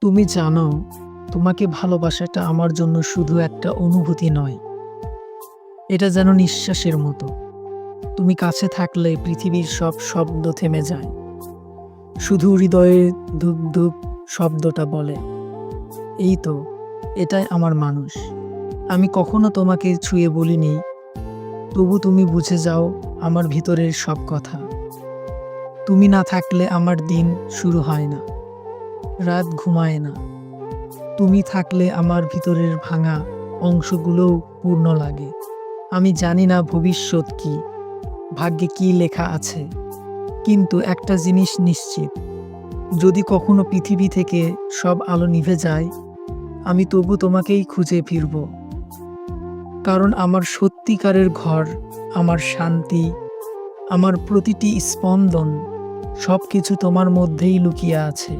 তুমি জানো, তোমাকে ভালোবাসাটা আমার জন্য শুধু একটা অনুভূতি নয়। এটা যেন নিঃশ্বাসের মতো। তুমি কাছে থাকলে পৃথিবীর সব শব্দ থেমে যায়। শুধু হৃদয়ের ধুক ধুক শব্দটা বলে, এই তো, এটাই আমার মানুষ। আমি কখনো তোমাকে ছুঁয়ে বলিনি, তবু তুমি বুঝে যাও আমার ভিতরের সব কথা। তুমি না থাকলে আমার দিন শুরু হয় না, রাত ঘুমায় না। তুমি থাকলে আমার ভিতরের ভাঙা অংশগুলোও পূর্ণ লাগে। আমি জানি না ভবিষ্যৎ কি, ভাগ্যে কি লেখা আছে, কিন্তু একটা জিনিস নিশ্চিত, যদি কখনো পৃথিবী থেকে সব আলো নিভে যায়, আমি তবু তোমাকেই খুঁজে ফিরব। কারণ আমার সত্যিকারের ঘর, আমার শান্তি, আমার প্রতিটি স্পন্দন, সব কিছু তোমার মধ্যেই লুকিয়ে আছে।